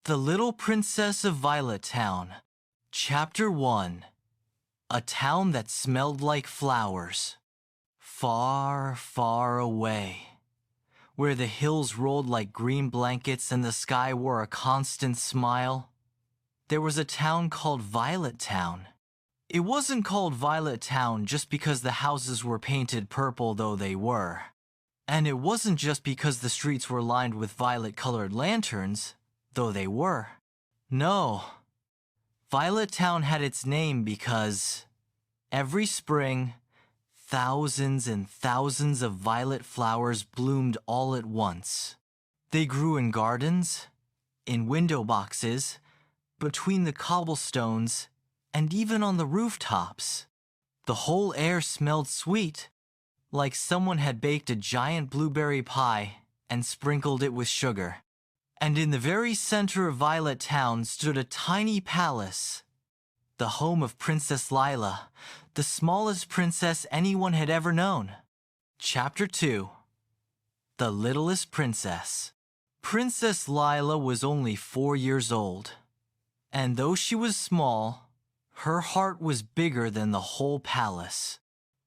The Little Princess of Violet Town. Chapter 1. A town that smelled like flowers. Far, far away, where the hills rolled like green blankets and the sky wore a constant smile, there was a town called Violet Town. It wasn't called Violet Town just because the houses were painted purple, though they were. And it wasn't just because the streets were lined with violet-colored lanterns, though they were. No. Violet Town had its name because every spring, thousands and thousands of violet flowers bloomed all at once. They grew in gardens, in window boxes, between the cobblestones, and even on the rooftops. The whole air smelled sweet, like someone had baked a giant blueberry pie and sprinkled it with sugar. And in the very center of Violet Town stood a tiny palace, the home of Princess Lila, the smallest princess anyone had ever known. Chapter 2. The Littlest Princess. Princess Lila was only 4 years old, and though she was small, her heart was bigger than the whole palace.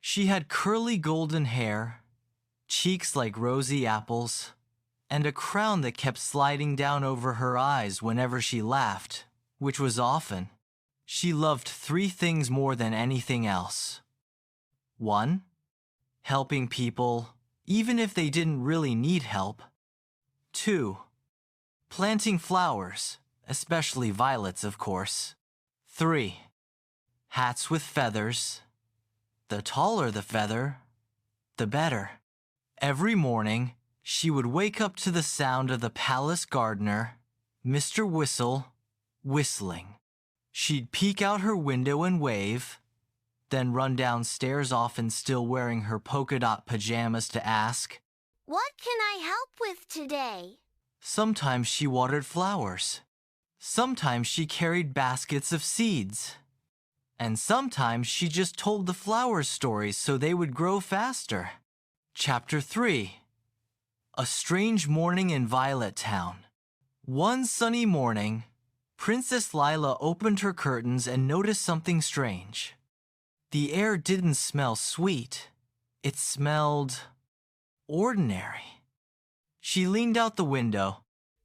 She had curly golden hair, cheeks like rosy apples, and a crown that kept sliding down over her eyes whenever she laughed, which was often. She loved 3 things more than anything else. 1. Helping people, even if they didn't really need help. 2. Planting flowers, especially violets, of course. 3. Hats with feathers. The taller the feather, the better. Every morning, she would wake up to the sound of the palace gardener, Mr. Whistle, whistling. She'd peek out her window and wave, then run downstairs, often still wearing her polka dot pajamas, to ask, "What can I help with today?" Sometimes she watered flowers. Sometimes she carried baskets of seeds. And sometimes she just told the flowers stories so they would grow faster. Chapter 3. A strange morning in Violet Town. One sunny morning, Princess Lila opened her curtains and noticed something strange. The air didn't smell sweet. It smelled ordinary. She leaned out the window.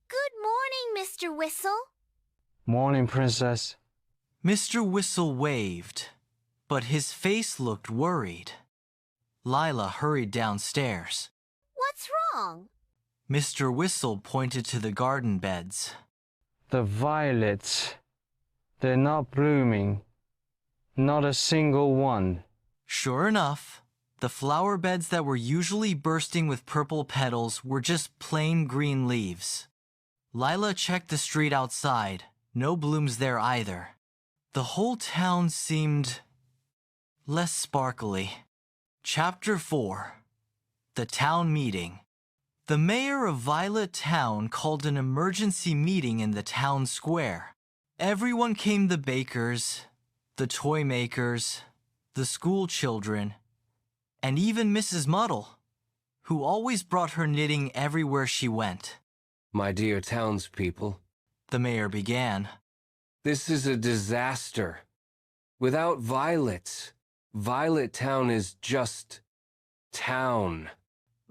"Good morning, Mr. Whistle." Morning, Princess. Mr. Whistle waved, but his face looked worried. Lila hurried downstairs. "What's wrong?" Mr. Whistle pointed to the garden beds. The violets, they're not blooming. Not a single one. Sure enough, the flower beds that were usually bursting with purple petals were just plain green leaves. Lila checked the street outside. No blooms there either. The whole town seemed less sparkly. Chapter 4. The Town Meeting. The mayor of Violet Town called an emergency meeting in the town square. Everyone came: the bakers, the toy makers, the school children, and even Mrs. Muddle, who always brought her knitting everywhere she went. My dear townspeople, The mayor began. this is a disaster. Without violets, Violet Town is just town.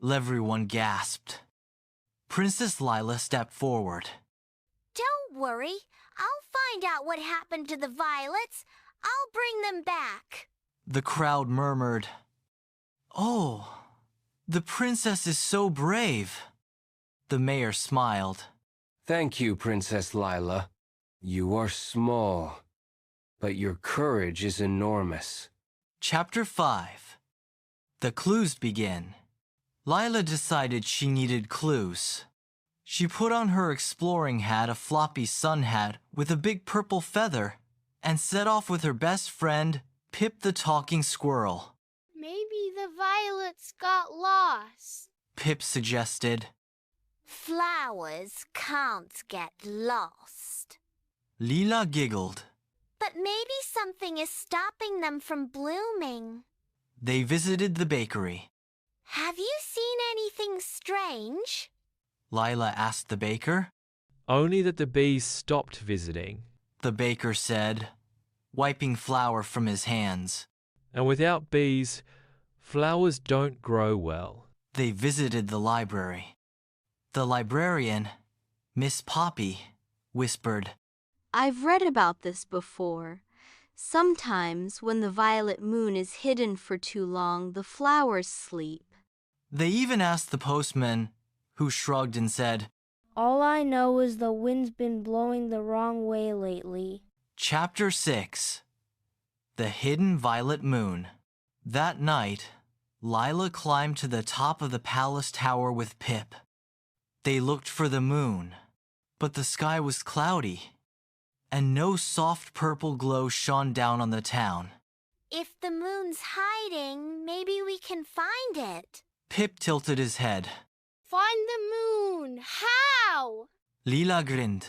Everyone gasped. Princess Lila stepped forward. "Don't worry. I'll find out what happened to the violets. I'll bring them back." The crowd murmured, "Oh, the princess is so brave." The mayor smiled. Thank you, Princess Lila. You are small, but your courage is enormous. Chapter 5. The clues begin. Lila decided she needed clues. She put on her exploring hat, a floppy sun hat with a big purple feather, and set off with her best friend, Pip the talking squirrel. "Maybe the violets got lost," Pip suggested. "Flowers can't get lost." Lila giggled. "But maybe something is stopping them from blooming." They visited the bakery. "Have you seen anything strange?" Lila asked the baker. Only that the bees stopped visiting. the baker said, wiping flour from his hands. And without bees, flowers don't grow well. They visited the library. The librarian, Miss Poppy, whispered, I've read about this before. Sometimes when the violet moon is hidden for too long, the flowers sleep. They even asked the postman, who shrugged and said, All I know is the wind's been blowing the wrong way lately. Chapter 6. The Hidden Violet Moon. That night, Lila climbed to the top of the palace tower with Pip. They looked for the moon, but the sky was cloudy, and no soft purple glow shone down on the town. If the moon's hiding, maybe we can find it. Pip tilted his head. Find the moon! How? Lila grinned.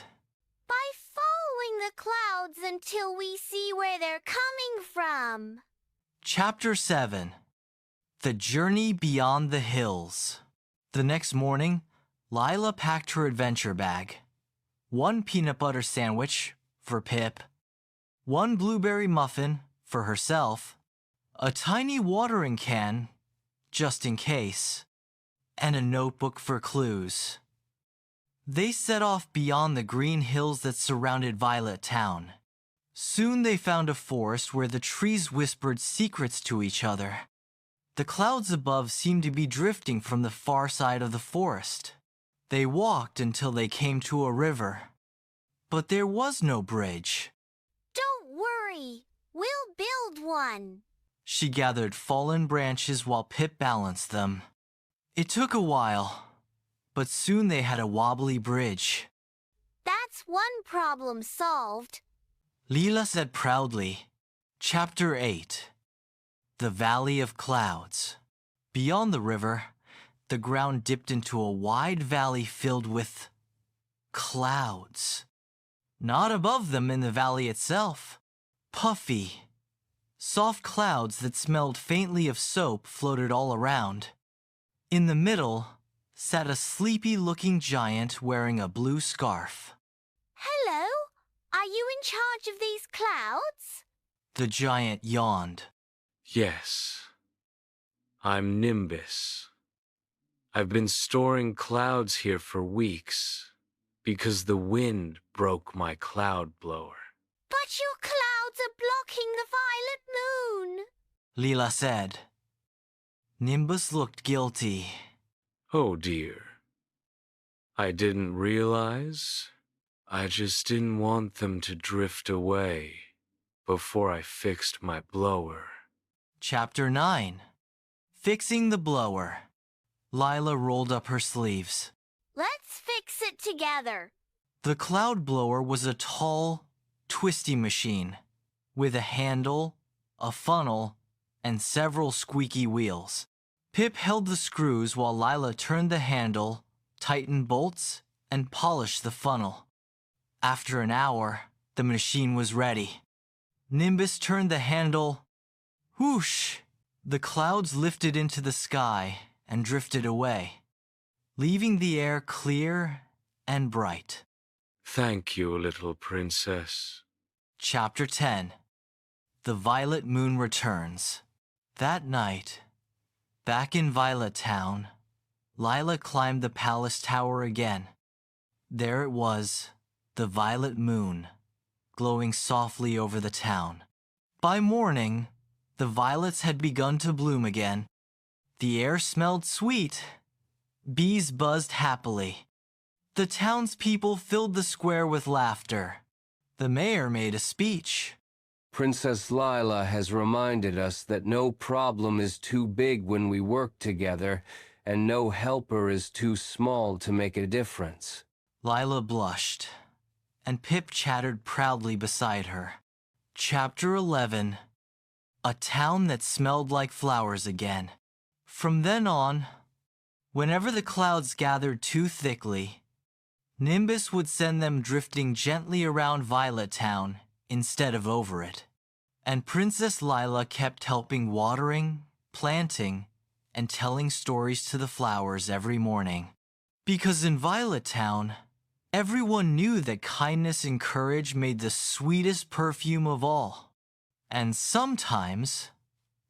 By following the clouds until we see where they're coming from. Chapter 7. The Journey Beyond the Hills. The next morning, Lila packed her adventure bag. 1 peanut butter sandwich for Pip, 1 blueberry muffin for herself, a tiny watering can, just in case, and a notebook for clues. They set off beyond the green hills that surrounded Violet Town. Soon they found a forest where the trees whispered secrets to each other. The clouds above seemed to be drifting from the far side of the forest. They walked until they came to a river. But there was no bridge. Don't worry, we'll build one. She gathered fallen branches while Pip balanced them. It took a while, but soon they had a wobbly bridge. That's one problem solved. Lila said proudly. Chapter 8. The Valley of Clouds. Beyond the river, the ground dipped into a wide valley filled with clouds. Not above them in the valley itself. Puffy, soft clouds that smelled faintly of soap floated all around. In the middle sat a sleepy-looking giant wearing a blue scarf. Hello, are you in charge of these clouds? The giant yawned. Yes. I'm Nimbus. I've been storing clouds here for weeks because the wind broke my cloud blower. But your clouds are blocking the violet moon. Lila said. Nimbus looked guilty. Oh dear. I didn't realize. I just didn't want them to drift away before I fixed my blower. Chapter 9. Fixing the blower. Lila rolled up her sleeves. Let's fix it together. The cloud blower was a tall, twisty machine with a handle, a funnel, and several squeaky wheels. Pip held the screws while Lila turned the handle, tightened bolts, and polished the funnel. After an hour, the machine was ready. Nimbus turned the handle. Whoosh! The clouds lifted into the sky and drifted away, leaving the air clear and bright. Thank you, little princess. Chapter 10. The Violet Moon Returns. That night, back in Violet Town, Lila climbed the palace tower again. There it was, the violet moon, glowing softly over the town. By morning, the violets had begun to bloom again. The air smelled sweet. Bees buzzed happily. The townspeople filled the square with laughter. The mayor made a speech. Princess Lila has reminded us that no problem is too big when we work together, and no helper is too small to make a difference. Lila blushed, and Pip chattered proudly beside her. Chapter 11. A Town That Smelled Like Flowers Again. From then on, whenever the clouds gathered too thickly, Nimbus would send them drifting gently around Violet Town instead of over it. And Princess Lila kept helping watering, planting, and telling stories to the flowers every morning. Because in Violet Town, Everyone knew that kindness and courage made the sweetest perfume of all. And sometimes,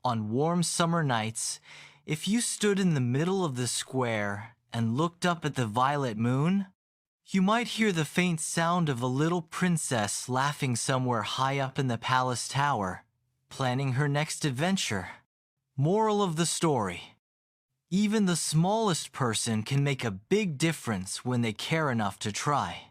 on warm summer nights, if you stood in the middle of the square and looked up at the violet moon, you might hear the faint sound of a little princess laughing somewhere high up in the palace tower, planning her next adventure. Moral of the story: even the smallest person can make a big difference when they care enough to try.